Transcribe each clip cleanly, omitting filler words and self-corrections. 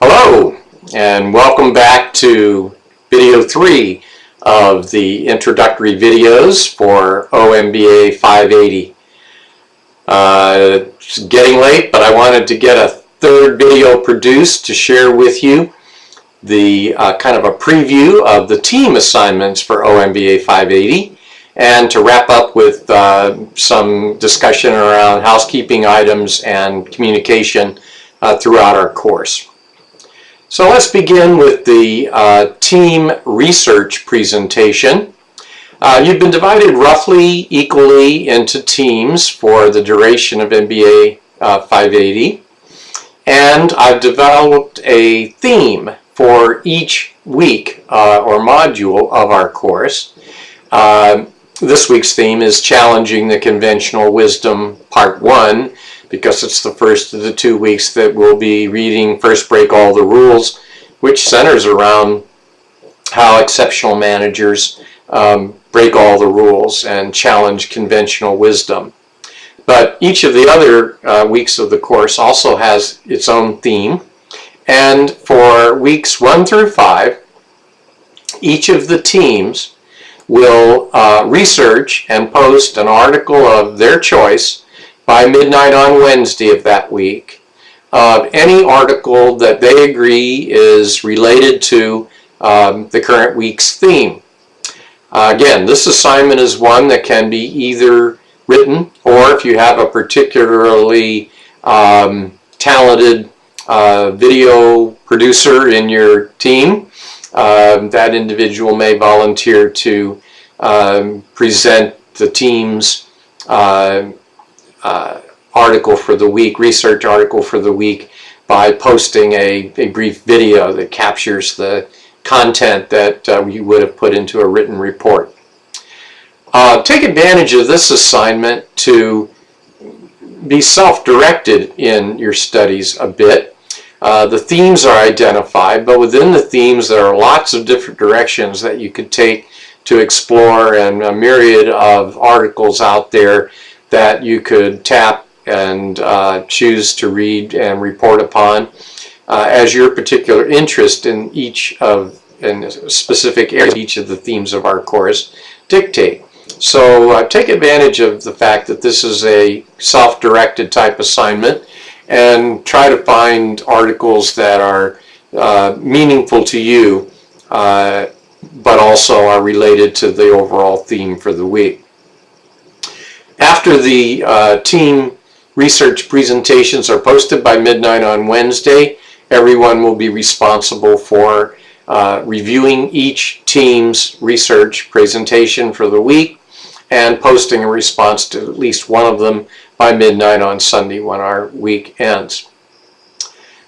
Hello, and welcome back to video 3 of the introductory videos for OMBA 580. It's getting late, but I wanted to get a third video produced to share with you the kind of a preview of the team assignments for OMBA 580, and to wrap up with some discussion around housekeeping items and communication throughout our course. So let's begin with the team research presentation. You've been divided roughly equally into teams for the duration of MBA 580, and I've developed a theme for each week or module of our course. This week's theme is Challenging the Conventional Wisdom Part 1, because it's the first of the 2 weeks that we'll be reading First Break All the Rules, which centers around how exceptional managers break all the rules and challenge conventional wisdom. But each of the other weeks of the course also has its own theme. And for weeks 1 through 5, each of the teams will research and post an article of their choice by midnight on Wednesday of that week, of any article that they agree is related to the current week's theme. Again, this assignment is one that can be either written, or if you have a particularly talented video producer in your team, that individual may volunteer to present the team's article for the week, research article for the week, by posting a brief video that captures the content that you would have put into a written report. Take advantage of this assignment to be self-directed in your studies a bit. The themes are identified, but within the themes there are lots of different directions that you could take to explore, and a myriad of articles out there that you could tap and choose to read and report upon as your particular interest in specific areas, each of the themes of our course dictate. So take advantage of the fact that this is a self-directed type assignment, and try to find articles that are meaningful to you, but also are related to the overall theme for the week. After the team research presentations are posted by midnight on Wednesday, everyone will be responsible for reviewing each team's research presentation for the week and posting a response to at least one of them by midnight on Sunday when our week ends.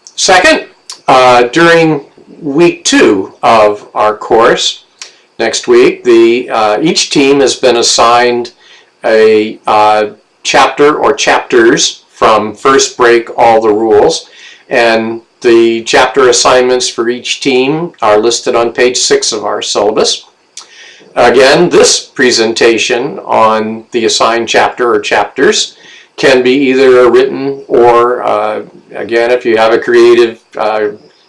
Second, during week 2 of our course, next week, each team has been assigned a chapter or chapters from First Break All the Rules, and the chapter assignments for each team are listed on page 6 of our syllabus. Again, this presentation on the assigned chapter or chapters can be either written or, again, if you have a creative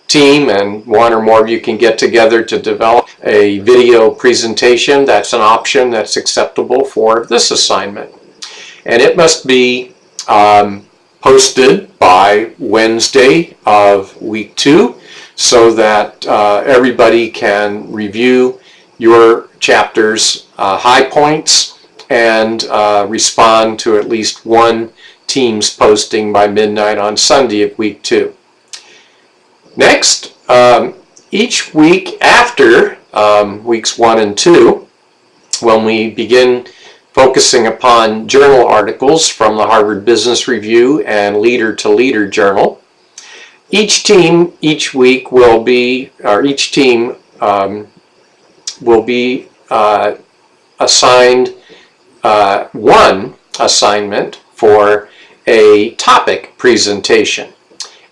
team and one or more of you can get together to develop a video presentation, that's an option that's acceptable for this assignment. And it must be posted by Wednesday of week 2 so that everybody can review your chapter's high points and respond to at least one team's posting by midnight on Sunday of week 2. Next, each week after weeks 1 and 2, when we begin focusing upon journal articles from the Harvard Business Review and Leader to Leader Journal, each team each week will be, or each team will be assigned one assignment for a topic presentation.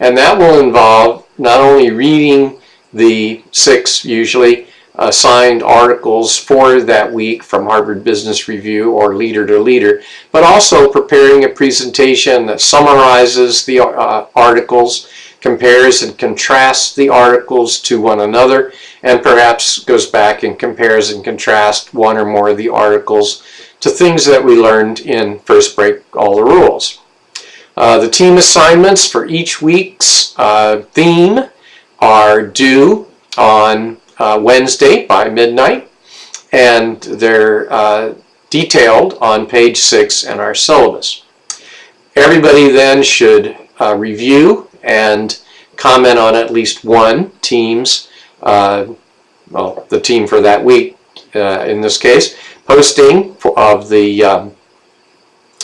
And that will involve not only reading the 6 usually assigned articles for that week from Harvard Business Review or Leader to Leader, but also preparing a presentation that summarizes the articles, compares and contrasts the articles to one another, and perhaps goes back and compares and contrasts one or more of the articles to things that we learned in First Break All the Rules. The team assignments for each week's theme are due on Wednesday by midnight, and they're detailed on page 6 in our syllabus. Everybody then should review and comment on at least one team's, the team for that week in this case, posting of the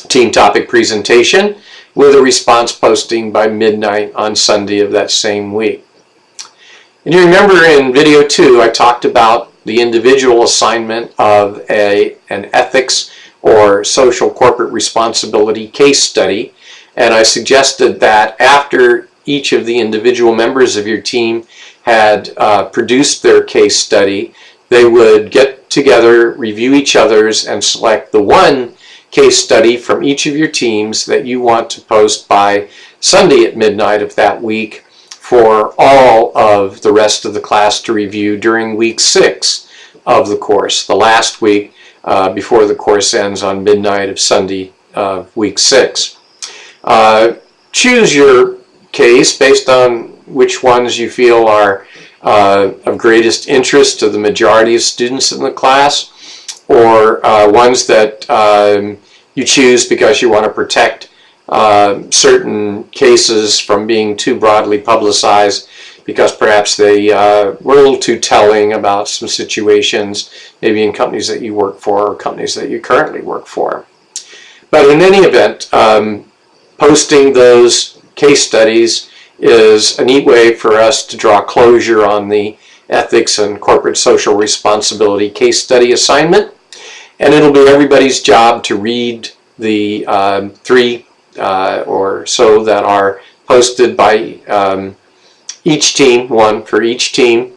team topic presentation with a response posting by midnight on Sunday of that same week. And you remember in video 2 I talked about the individual assignment of an ethics or social corporate responsibility case study, and I suggested that after each of the individual members of your team had produced their case study, they would get together, review each other's, and select the one case study from each of your teams that you want to post by Sunday at midnight of that week for all of the rest of the class to review during week 6 of the course, the last week before the course ends on midnight of Sunday of week 6. Choose your case based on which ones you feel are of greatest interest to the majority of students in the class, or ones that you choose because you want to protect certain cases from being too broadly publicized because perhaps they were a little too telling about some situations, maybe in companies that you work for or companies that you currently work for. But in any event, posting those case studies is a neat way for us to draw closure on the ethics and corporate social responsibility case study assignment. And it'll be everybody's job to read the 3 or so that are posted by each team, one for each team,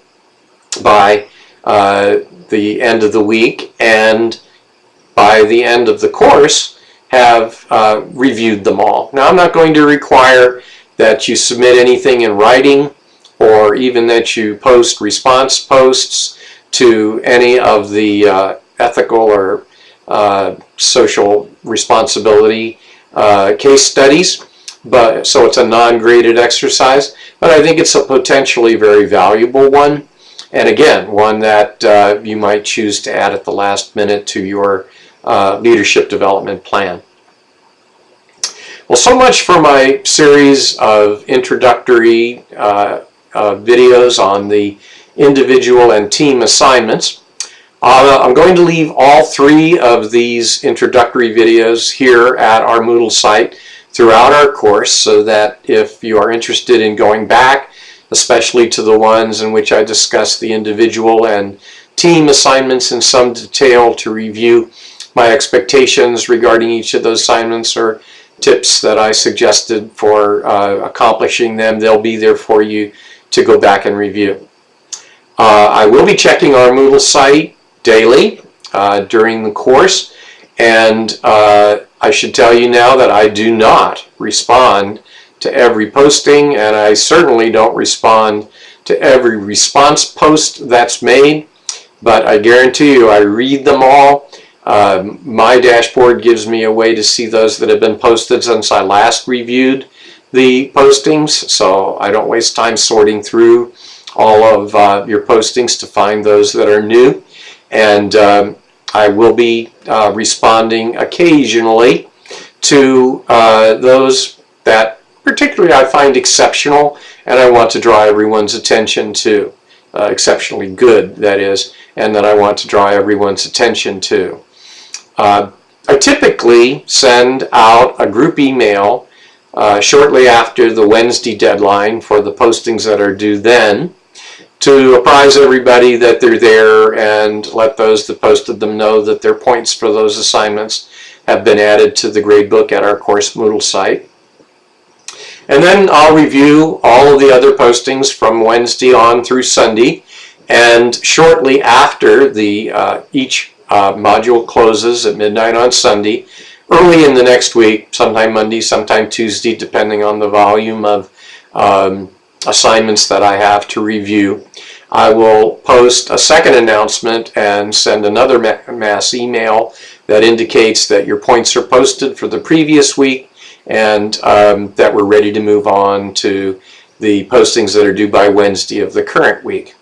by the end of the week, and by the end of the course have reviewed them all. Now, I'm not going to require that you submit anything in writing or even that you post response posts to any of the ethical or social responsibility case studies, but so it's a non-graded exercise, but I think it's a potentially very valuable one, and again, one that you might choose to add at the last minute to your leadership development plan. Well, so much for my series of introductory videos on the individual and team assignments. I'm going to leave all 3 of these introductory videos here at our Moodle site throughout our course, so that if you are interested in going back, especially to the ones in which I discuss the individual and team assignments in some detail, to review my expectations regarding each of those assignments or tips that I suggested for accomplishing them, they'll be there for you to go back and review. I will be checking our Moodle site daily during the course, and I should tell you now that I do not respond to every posting, and I certainly don't respond to every response post that's made, but I guarantee you I read them all. My dashboard gives me a way to see those that have been posted since I last reviewed the postings, so I don't waste time sorting through all of your postings to find those that are new. And I will be responding occasionally to those that particularly I find exceptional and I want to draw everyone's attention to. Exceptionally good, that is, and that I want to draw everyone's attention to. I typically send out a group email shortly after the Wednesday deadline for the postings that are due then, to apprise everybody that they're there and let those that posted them know that their points for those assignments have been added to the gradebook at our course Moodle site. And then I'll review all of the other postings from Wednesday on through Sunday And shortly after each module closes at midnight on Sunday, early in the next week, sometime Monday, sometime Tuesday, depending on the volume of assignments that I have to review, I will post a second announcement and send another mass email that indicates that your points are posted for the previous week and that we're ready to move on to the postings that are due by Wednesday of the current week.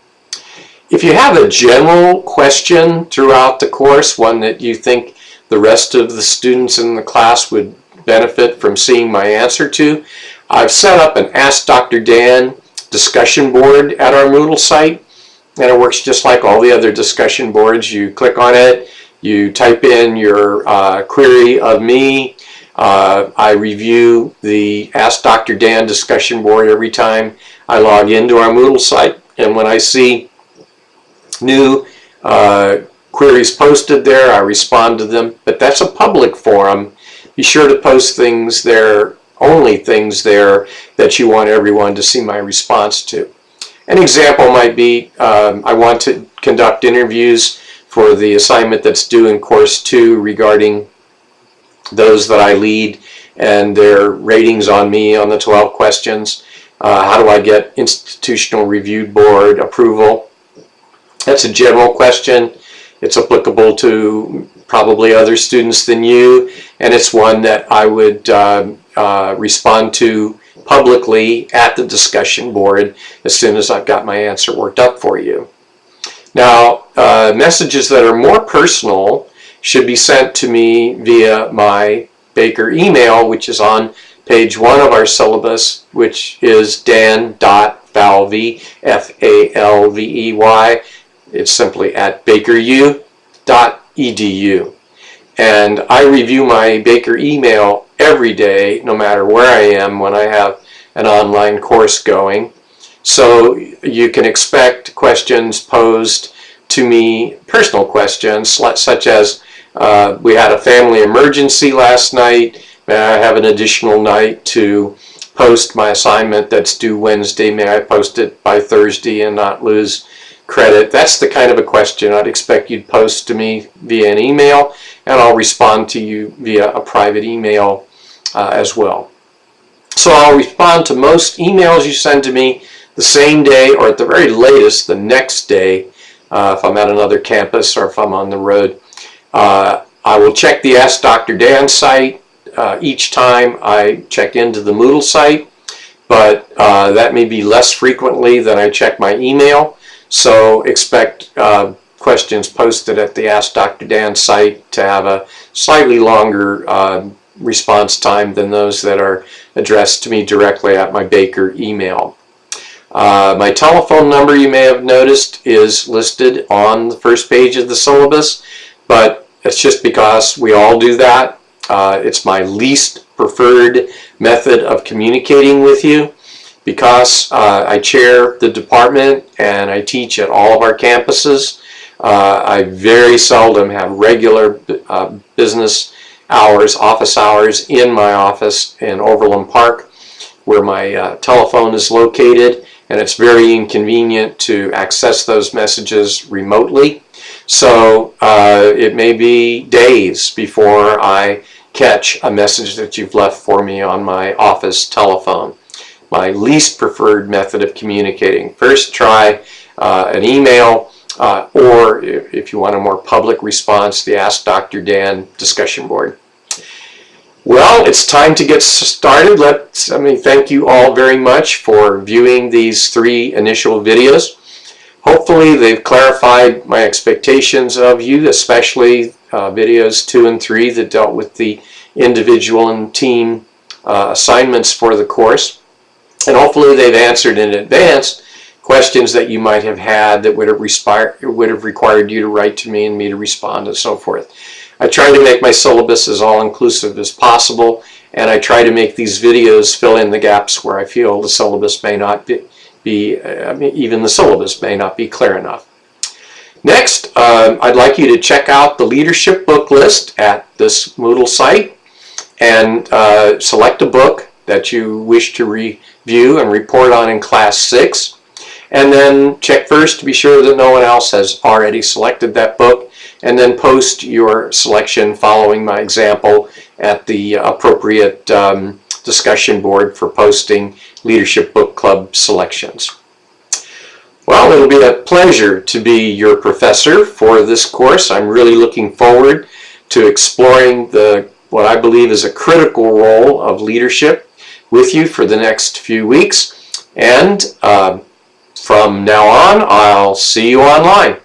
If you have a general question throughout the course, one that you think the rest of the students in the class would benefit from seeing my answer to, I've set up an Ask Dr. Dan discussion board at our Moodle site, and it works just like all the other discussion boards. You click on it, you type in your query of me. I review the Ask Dr. Dan discussion board every time I log into our Moodle site, and when I see new queries posted there, I respond to them. But that's a public forum. Be sure to post things there, only things there that you want everyone to see my response to. An example might be I want to conduct interviews for the assignment that's due in Course 2 regarding those that I lead and their ratings on me on the 12 questions. How do I get institutional review board approval? That's a general question. It's applicable to probably other students than you, and it's one that I would respond to publicly at the discussion board as soon as I've got my answer worked up for you. Now, messages that are more personal should be sent to me via my Baker email, which is on page 1 of our syllabus, which is dan.falvey, F-A-L-V-E-Y. It's simply at bakeru.edu. And I review my Baker email every day, no matter where I am, when I have an online course going. So you can expect questions posed to me, personal questions, such as, we had a family emergency last night. May I have an additional night to post my assignment that's due Wednesday? May I post it by Thursday and not lose credit? That's the kind of a question I'd expect you'd post to me via an email, and I'll respond to you via a private email as well. So I'll respond to most emails you send to me the same day, or at the very latest the next day if I'm at another campus or if I'm on the road. I will check the Ask Dr. Dan site each time I check into the Moodle site, but that may be less frequently than I check my email. So expect questions posted at the Ask Dr. Dan site to have a slightly longer response time than those that are addressed to me directly at my Baker email. My telephone number, you may have noticed, is listed on the first page of the syllabus, but it's just because we all do that. It's my least preferred method of communicating with you. Because I chair the department and I teach at all of our campuses, I very seldom have regular business hours, office hours in my office in Overland Park, where my telephone is located, and it's very inconvenient to access those messages remotely. So it may be days before I catch a message that you've left for me on my office telephone. My least preferred method of communicating. First, try an email, or if you want a more public response, the Ask Dr. Dan discussion board. Well, it's time to get started. Let me thank you all very much for viewing these 3 initial videos. Hopefully they've clarified my expectations of you, especially videos 2 and 3 that dealt with the individual and team assignments for the course. And hopefully they've answered in advance questions that you might have had that would have required you to write to me and me to respond and so forth. I try to make my syllabus as all-inclusive as possible, and I try to make these videos fill in the gaps where I feel the syllabus may not even the syllabus may not be clear enough. Next, I'd like you to check out the leadership book list at this Moodle site and select a book that you wish to review and report on in Class 6. and then check first to be sure that no one else has already selected that book, and then post your selection following my example at the appropriate discussion board for posting Leadership Book Club selections. Well, it'll be a pleasure to be your professor for this course. I'm really looking forward to exploring what I believe is a critical role of leadership with you for the next few weeks. And from now on, I'll see you online.